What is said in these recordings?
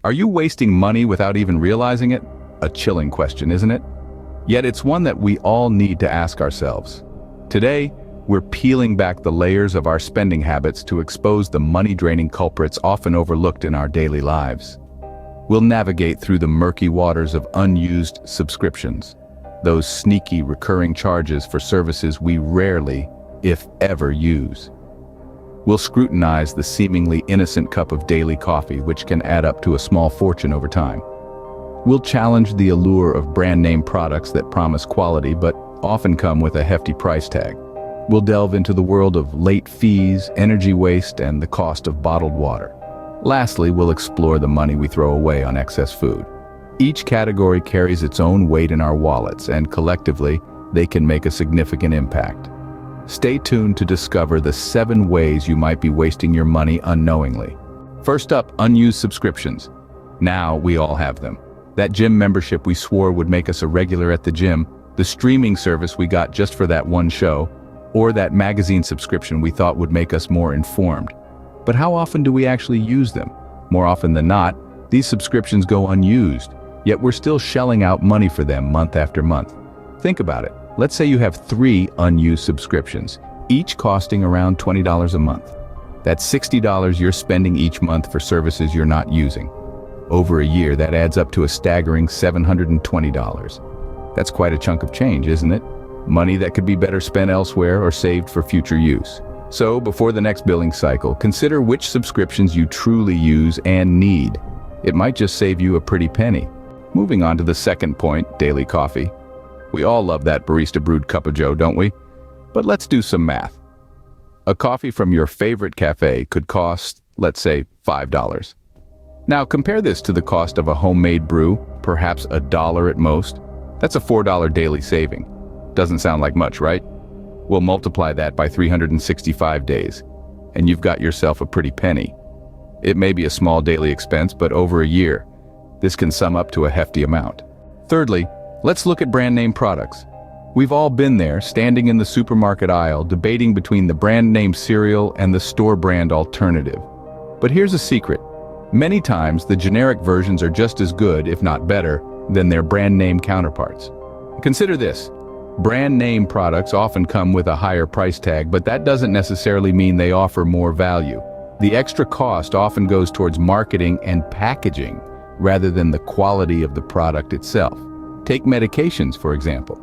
Are you wasting money without even realizing it? A chilling question, isn't it? Yet it's one that we all need to ask ourselves. Today, we're peeling back the layers of our spending habits to expose the money-draining culprits often overlooked in our daily lives. We'll navigate through the murky waters of unused subscriptions, those sneaky recurring charges for services we rarely, if ever, use. We'll scrutinize the seemingly innocent cup of daily coffee, which can add up to a small fortune over time. We'll challenge the allure of brand-name products that promise quality but often come with a hefty price tag. We'll delve into the world of late fees, energy waste, and the cost of bottled water. Lastly, we'll explore the money we throw away on excess food. Each category carries its own weight in our wallets, and collectively, they can make a significant impact. Stay tuned to discover the 7 ways you might be wasting your money unknowingly. First up, unused subscriptions. Now we all have them. That gym membership we swore would make us a regular at the gym, the streaming service we got just for that one show, or that magazine subscription we thought would make us more informed. But how often do we actually use them? More often than not, these subscriptions go unused, yet we're still shelling out money for them month after month. Think about it. Let's say you have 3 unused subscriptions, each costing around $20 a month. That's $60 you're spending each month for services you're not using. Over a year, that adds up to a staggering $720. That's quite a chunk of change, isn't it? Money that could be better spent elsewhere or saved for future use. So, before the next billing cycle, consider which subscriptions you truly use and need. It might just save you a pretty penny. Moving on to the second point, daily coffee. We all love that barista-brewed cup of joe, don't we? But let's do some math. A coffee from your favorite cafe could cost, let's say, $5. Now, compare this to the cost of a homemade brew, perhaps $1 at most. That's a $4 daily saving. Doesn't sound like much, right? We'll multiply that by 365 days, and you've got yourself a pretty penny. It may be a small daily expense, but over a year, this can sum up to a hefty amount. Thirdly, let's look at brand name products. We've all been there, standing in the supermarket aisle, debating between the brand name cereal and the store brand alternative. But here's a secret. Many times, the generic versions are just as good, if not better, than their brand name counterparts. Consider this. Brand name products often come with a higher price tag, but that doesn't necessarily mean they offer more value. The extra cost often goes towards marketing and packaging, rather than the quality of the product itself. Take medications, for example.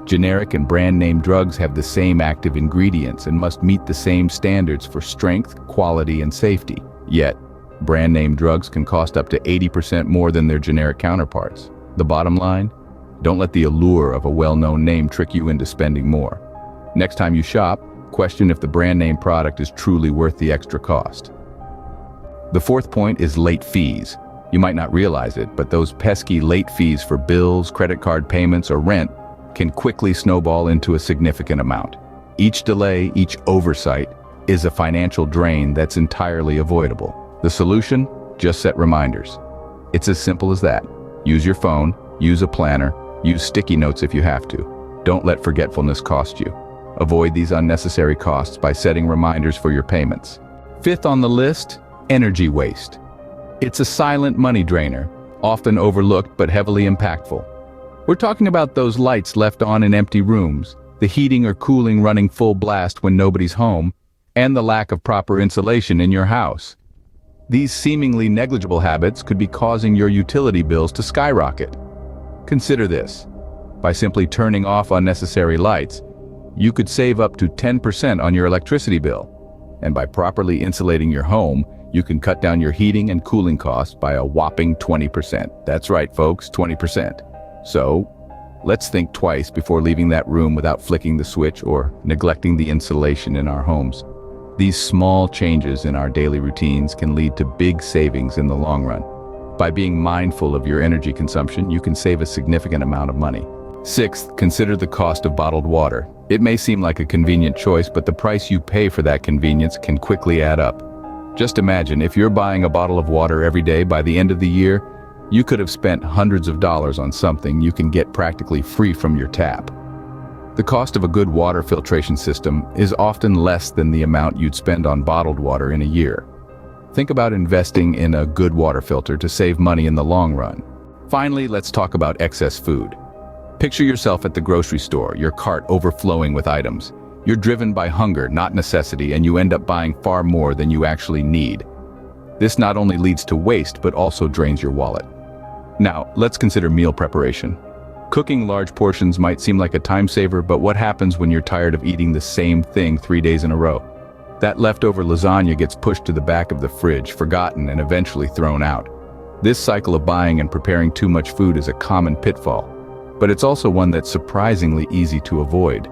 Generic and brand name drugs have the same active ingredients and must meet the same standards for strength, quality, and safety. Yet, brand name drugs can cost up to 80% more than their generic counterparts. The bottom line? Don't let the allure of a well-known name trick you into spending more. Next time you shop, question if the brand name product is truly worth the extra cost. The fourth point is late fees. You might not realize it, but those pesky late fees for bills, credit card payments, or rent can quickly snowball into a significant amount. Each delay, each oversight, is a financial drain that's entirely avoidable. The solution? Just set reminders. It's as simple as that. Use your phone, use a planner, use sticky notes if you have to. Don't let forgetfulness cost you. Avoid these unnecessary costs by setting reminders for your payments. Fifth on the list, energy waste. It's a silent money drainer, often overlooked but heavily impactful. We're talking about those lights left on in empty rooms, the heating or cooling running full blast when nobody's home, and the lack of proper insulation in your house. These seemingly negligible habits could be causing your utility bills to skyrocket. Consider this. By simply turning off unnecessary lights, you could save up to 10% on your electricity bill. And by properly insulating your home, you can cut down your heating and cooling costs by a whopping 20%. That's right, folks, 20%. So, let's think twice before leaving that room without flicking the switch or neglecting the insulation in our homes. These small changes in our daily routines can lead to big savings in the long run. By being mindful of your energy consumption, you can save a significant amount of money. Sixth, consider the cost of bottled water. It may seem like a convenient choice, but the price you pay for that convenience can quickly add up. Just imagine, if you're buying a bottle of water every day, by the end of the year, you could have spent hundreds of dollars on something you can get practically free from your tap. The cost of a good water filtration system is often less than the amount you'd spend on bottled water in a year. Think about investing in a good water filter to save money in the long run. Finally, let's talk about excess food. Picture yourself at the grocery store, your cart overflowing with items. You're driven by hunger, not necessity, and you end up buying far more than you actually need. This not only leads to waste, but also drains your wallet. Now, let's consider meal preparation. Cooking large portions might seem like a time saver, but what happens when you're tired of eating the same thing 3 days in a row? That leftover lasagna gets pushed to the back of the fridge, forgotten, and eventually thrown out. This cycle of buying and preparing too much food is a common pitfall, but it's also one that's surprisingly easy to avoid.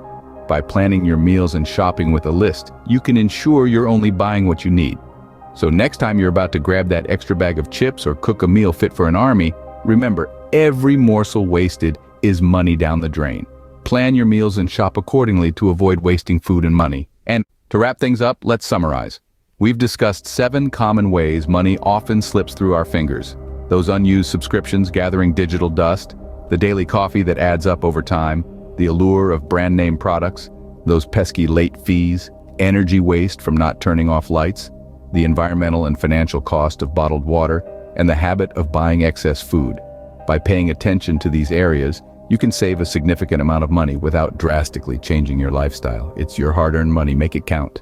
By planning your meals and shopping with a list, you can ensure you're only buying what you need. So next time you're about to grab that extra bag of chips or cook a meal fit for an army, remember, every morsel wasted is money down the drain. Plan your meals and shop accordingly to avoid wasting food and money. And to wrap things up, let's summarize. We've discussed 7 common ways money often slips through our fingers. Those unused subscriptions gathering digital dust, the daily coffee that adds up over time, the allure of brand name products, those pesky late fees, energy waste from not turning off lights, the environmental and financial cost of bottled water, and the habit of buying excess food. By paying attention to these areas, you can save a significant amount of money without drastically changing your lifestyle. It's your hard-earned money, make it count.